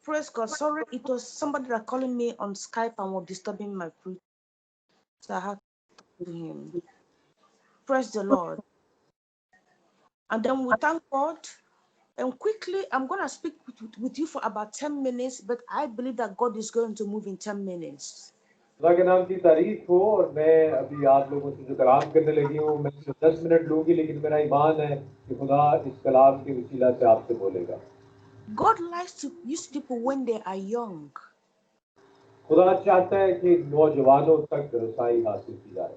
Praise God. Sorry, it was somebody that calling me on Skype and was disturbing my preaching. So I had to talk to him. Praise the Lord. And then we thank God. And quickly, I'm going to speak with you for about 10 minutes, but I believe that God is going to move in 10 minutes. खुदा के नाम की तारीफ हो। और मैं अभी आप लोगों से जो कलाम करने लगी हूँ, मैं सिर्फ 10 मिनट लूंगी, लेकिन मेरा ईमान है कि खुदा इस कलाम के वसीला से आपसे बोलेगा। God likes to use people when they are young. खुदा चाहता है कि नौजवानों तक रसाई हासिल की जाए।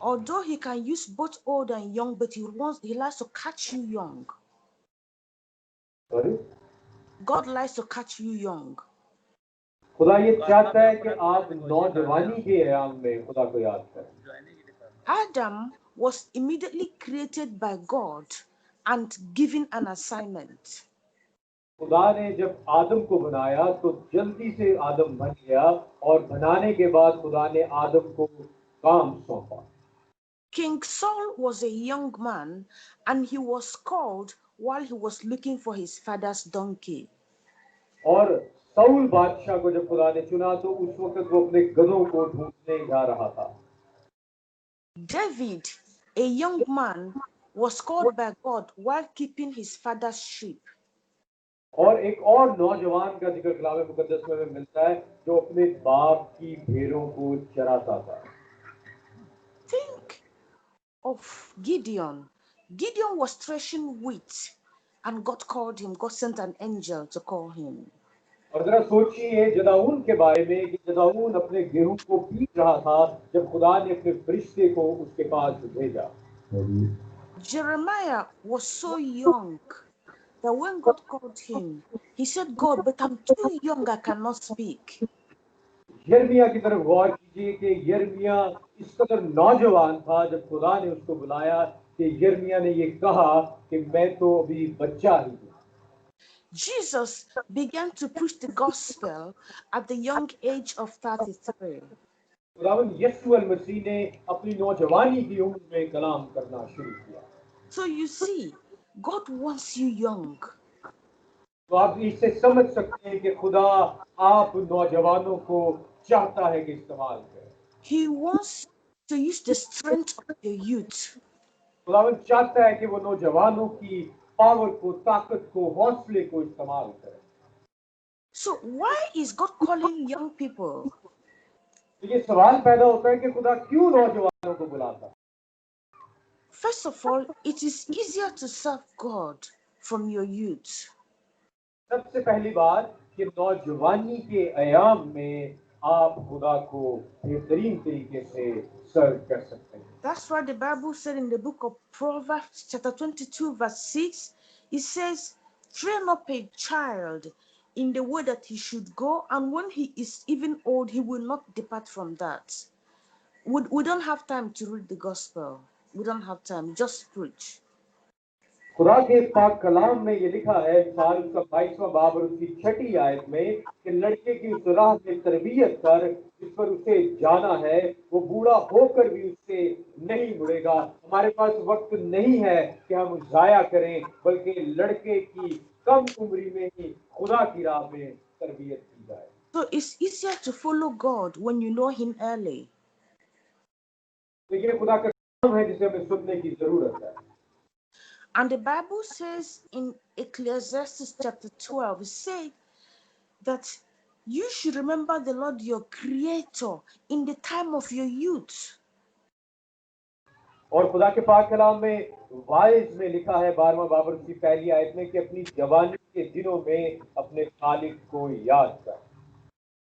Although he can use both old and young, but he likes to catch you young. Sorry? God likes to catch you young. खुदा ये चाहता है कि आप नौजवानी के अयाम में खुदा को याद करें। Adam was immediately created by God and given an assignment. खुदा ने जब आदम को बनाया तो जल्दी से आदम बन गया, और बनाने के बाद खुदा ने आदम को काम सौंपा। King Saul was a young man and he was called while he was looking for his father's donkey. और साउल बादशाह को जब खुदा ने चुना तो उस वक्त वो अपने गधों को ढूंढने जा रहा था। David, a young man, was called by God while keeping his father's sheep. और एक और नौजवान का जिक्र कलाम मुकद्दस में मिलता है जो अपने बाप की भेड़ों को चराता था। Think of Gideon. Gideon was threshing wheat and God called him. God sent an angel to call him. और जरा सोचिए जदाऊन के बारे में कि जदाऊन अपने गेहूं को पीट रहा था जब खुदा ने अपने फरिश्ते को उसके पास भेजा। Jeremiah was so young that when God called him, he said, God, but I'm too young, I cannot speak. यिर्मयाह की तरफ गौर कीजिए कि यिर्मयाह इस कदर नौजवान था जब खुदा ने उसको बुलाया कि यिर्मयाह ने ये कहा कि मैं तो अभी बच्चा ही हूं। Jesus began to preach the gospel at the young age of 33. खुदावंद यीशु मसीह ने अपनी नौजवानी की उम्र में कलाम करना शुरू किया। So you see, God wants you young. तो आप इससे समझ सकते हैं कि खुदा आप नौजवानों को चाहता है कि इस्तेमाल करें। He wants to use the strength of your youth. खुदावंद चाहता है कि वो नौजवानों की पावर को, ताकत को, हौसले को इस्तेमाल करें। So why is God calling young people? तो ये सवाल पैदा होता है कि खुदा क्यों नौजवानों को बुलाता है? First of all, it is easier to serve God from your youth. सबसे पहली बात कि नौजवानी के अयाम में आप खुदा को बेहतरीन तरीके से सर्व कर सकते हैं। That's why the Bible said in the book of Proverbs chapter 22 verse 6, it says, train up a child in the way that he should go, and when he is even old, he will not depart from that. We don't have time to read the gospel. We don't have time. Just preach. खुदा के पाक कलाम में ये लिखा है, मिसाल उसका 22वां बाब और उसकी 6ठी आयत में, कि लड़के की उस राह में तरबियत कर जिस पर उसे जाना है, वो बूढ़ा होकर भी उससे नहीं मुड़ेगा। हमारे पास वक्त नहीं है कि हम जाया करें, बल्कि लड़के की कम उम्री में ही खुदा की राह में तरबियत की जाए। So it's easier to follow God when you know him early. तो ये खुदा का काम है जिसे हमें सुनने की जरूरत है। And the Bible says in Ecclesiastes chapter 12, it says that you should remember the Lord your Creator in the time of your youth. और खुदा के पाक कलाम में वाइज में लिखा है 12वां बाब और उसकी पहली आयत में कि अपनी जवानी के दिनों में अपने खालिक को याद कर।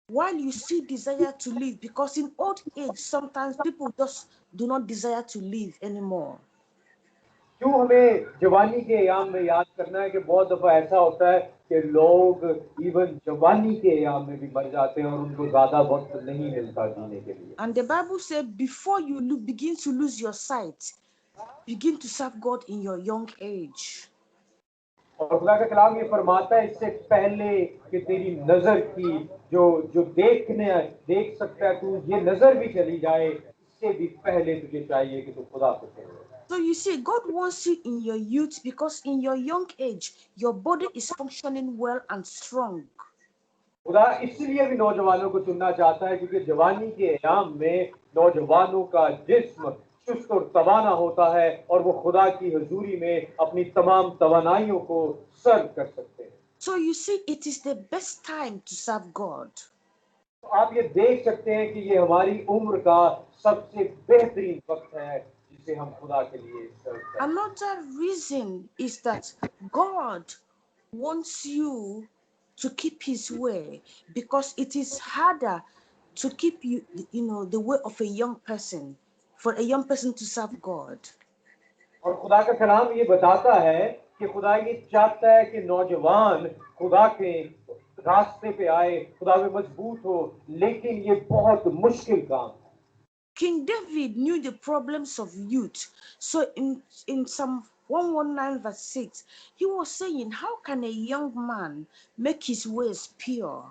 While you still desire to live, because in old age sometimes people just do not desire to live anymore. क्यों हमें जवानी के अयाम में याद करना है कि बहुत दफा ऐसा होता है कि लोग इवन जवानी के अयाम में भी मर जाते हैं और उनको ज्यादा वक्त नहीं मिलता जीने के लिए। And the Bible said, before you begin to lose your sight, begin to serve God in your young age. और खुदा का कलाम ये फरमाता है इससे पहले कि तेरी नजर की जो जो देख सकता है, तू ये नजर भी चली जाए, इससे भी पहले तुझे चाहिए कि तू खुदा को सुने। So you see, God wants you in your youth because in your young age, your body is functioning well and strong. खुदा इसलिए भी नौजवानों को चुनना चाहता है क्योंकि जवानी के अयाम में नौजवानों का जिस्म चुस्त और तवाना होता है और वो खुदा की हजूरी में अपनी तमाम तवानाइयों को सर्व कर सकते हैं। So you see, it is the best time to serve God. तो आप ये देख सकते हैं कि ये हमारी उम्र का सबसे बेहतरीन वक्त है जिसे हम खुदा के लिए सर्व करें। Another reason is that God wants you to keep his way, because it is harder to keep the way of a young person, for a young person to serve God. और खुदा का कलाम ये बताता है कि खुदा ये चाहता है कि नौजवान खुदा के रास्ते पे आए, खुदा में मजबूत हो, लेकिन ये बहुत मुश्किल काम है। King David knew the problems of youth. So in Psalm 119 verse 6, he was saying, how can a young man make his ways pure?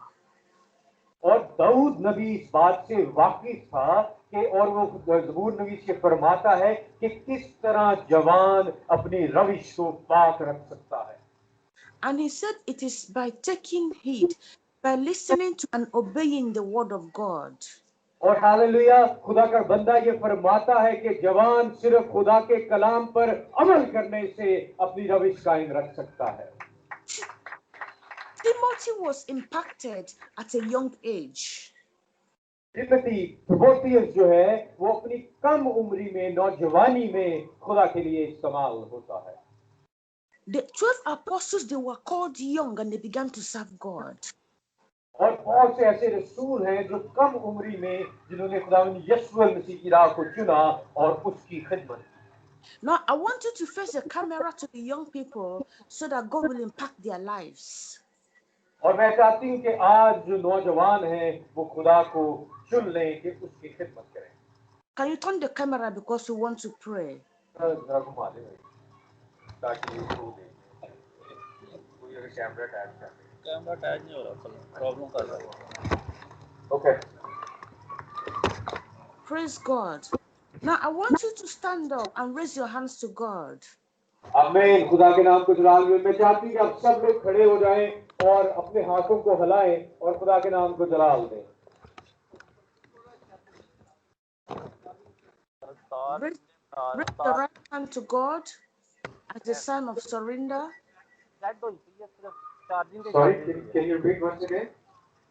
और दाऊद नबी इस बात से वाकिफ था कि और वो ज़बूर नबी से फरमाता है कि किस तरह जवान अपनी रविश को पाक रख सकता है। And he said it is by taking heed, by listening to and obeying the word of God. और हालेलुया, खुदा का बंदा ये फरमाता है कि जवान सिर्फ खुदा के कलाम पर अमल करने से अपनी रविश कायम रख सकता है। Timothy was impacted at a young age. Timothy जो है वो अपनी कम उम्री में नौजवानी में खुदा के लिए इस्तेमाल होता है। The 12 apostles, they were called young and they began to serve God. और बहुत से ऐसे रसूल हैं जो कम उम्री में जिन्होंने खुदावंद यीशु मसीह की राह को चुना और उसकी खिदमत की। Now, I want you to face the camera to the young people so that God will impact their lives. और मैं चाहती हूँ कि आज जो नौजवान हैं वो खुदा को चुन लें कि उसकी खिदमत करें। Can you turn the camera because we want to pray? जरा घुमा दें ताकि वो देखें। कोई अगर कैमरा अटैच कर दे। कैमरा अटैच नहीं हो रहा, प्रॉब्लम कर रहा है। Okay. Praise God. Now, I want you to stand up and raise your hands to God. आमीन। खुदा के नाम को जलाल में मैं चाहती हूँ कि आप सब लोग खड़े हो जाएं और अपने हाथों को हिलाएं और खुदा के नाम को जलाल दें। Raise the right hand to God as a sign of surrender. Sorry, can you repeat once again?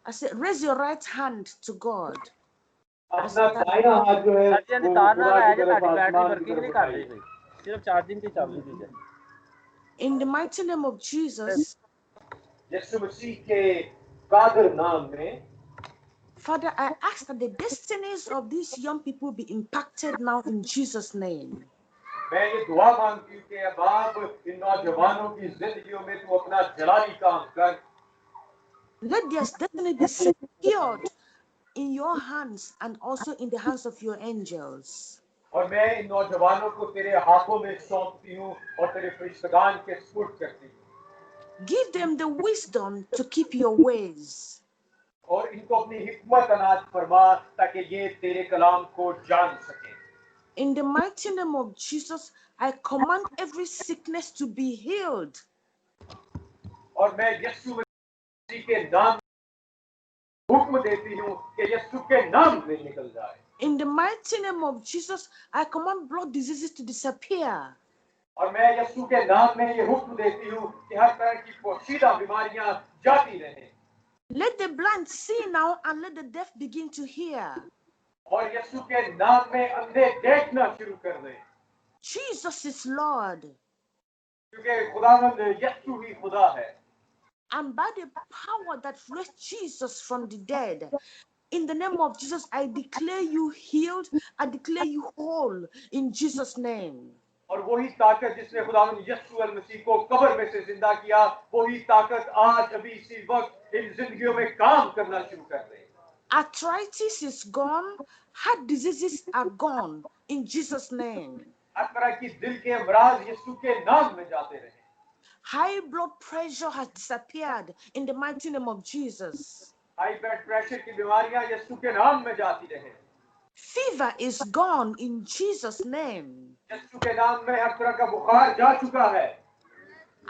I said, raise your right hand to God. अपना दाहिना हाथ जो है वो खुदा की तरफ आसमान की तरफ उठाइए। सिर्फ चार्जिंग की चाबी दीजिए। In the mighty name of Jesus, यीशु मसीह के कादिर नाम में Father, I ask that the destinies of these young people be impacted now in Jesus' name. मैं ये दुआ मांगती हूँ कि अब आप इन नौजवानों की जिंदगियों में तू अपना जलाली काम कर। Let their destiny be secured in your hands and also in the hands of your angels. और मैं इन नौजवानों को तेरे हाथों में सौंपती हूँ और तेरे फरिश्तगान के सुपुर्द करती हूँ। Give them the wisdom to keep your ways. और इनको अपनी हिकमत अनाज फरमा ताकि ये तेरे कलाम को जान सके। In the mighty name of Jesus, I command every sickness to be healed. और मैं यीशु मसीह के नाम हुक्म देती हूँ कि यीशु के नाम में निकल जाए। In the mighty name of Jesus, I command blood diseases to disappear. और मैं यीशु के नाम में ये हुक्म देती हूँ कि हर तरह की पोशीदा बीमारियां जाती रहें। Let the blind see now and let the deaf begin to hear. और यीशु के नाम में अंधे देखना शुरू कर दें। Jesus is Lord. क्योंकि खुदावंद यीशु ही खुदा है। And by the power that raised Jesus from the dead, in the name of Jesus, I declare you healed. I declare you whole in Jesus' name. और वही ताकत जिसने खुदावंद यीशु मसीह को कब्र में से जिंदा किया, वही ताकत आज अभी इसी वक्त इन जिंदगियों में काम करना शुरू कर दे। Arthritis is gone. Heart diseases are gone in Jesus' name. हर तरह की दिल के अमराज यीशु के नाम में जाते रहे। High blood pressure has disappeared in the mighty name of Jesus. High blood pressure की बीमारियां यीशु के नाम में जाती रहे। Fever is gone in Jesus' name. यीशु के नाम में हर तरह का बुखार जा चुका है।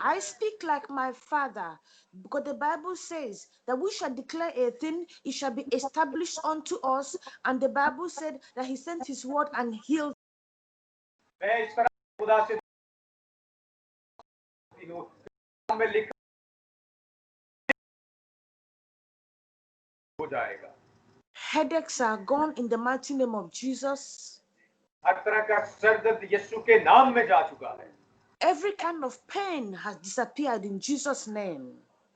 I speak like my Father, because the Bible says that we shall declare a thing, it shall be established unto us. And the Bible said that He sent His word and healed. मैं इस तरह खुदा से हूँ में लिखा हो जाएगा। Headaches are gone in the mighty name of Jesus. हर तरह का सर दर्द यीशु के नाम में जा चुका है। Every kind of pain has disappeared in Jesus' name.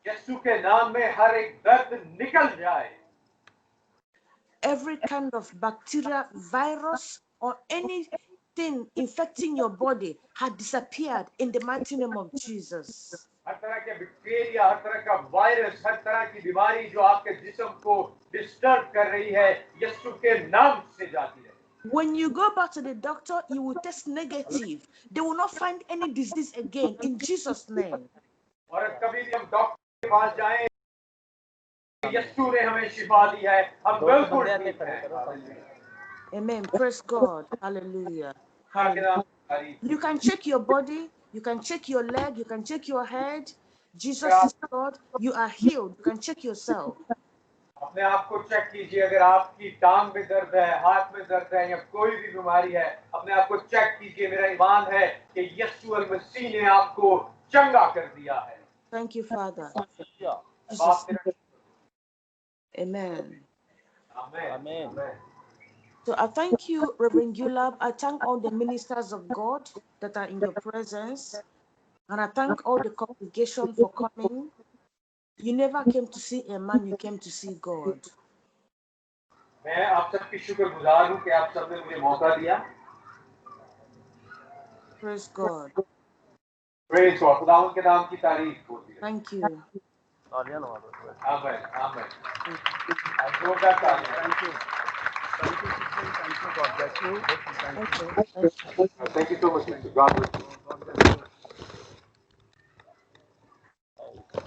यीशु के नाम में हर एक दर्द निकल जाए। Every kind of bacteria, virus, or anything infecting your body had disappeared in the mighty name of Jesus. हर तरह के बैक्टीरिया, हर तरह का वायरस, हर तरह की बीमारी जो आपके जिस्म को डिस्टर्ब कर रही है, यीशु के नाम से जाती है। When you go back to the doctor, you will test negative. They will not find any disease again in Jesus' name. और कभी भी हम डॉक्टर के पास जाएं, यीशु ने हमें शिफा दी है, हम बिल्कुल ठीक हैं। Amen. Praise God. Hallelujah. Hallelujah. You can check your body, you can check your leg, you can check your head. Jesus is God. You are healed. You can check yourself. अपने आप को चेक कीजिए, अगर आपकी टांग में दर्द है, हाथ में दर्द है या कोई भी बीमारी है, अपने आप को चेक कीजिए। मेरा ईमान है कि यीशु अल मसीह ने आपको चंगा कर दिया है। Thank you, Father. Jesus. बाप तेरा Amen. आमीन। So I thank you, Reverend Gulab. I thank all the ministers of God that are in your presence. And I thank all the congregation for coming. You never came to see a man, you came to see God. मैं आप सबकी शुक्रगुजार हूं कि आप सबने मुझे मौका दिया। Praise God. प्रेज गॉड, खुदावंद के नाम की तारीफ होती है। Thank you. आमीन आमीन। जोरदार तालियां। Thank you. Thank you, sister. Thank you. God bless you. Okay. Thank you so much, God bless you.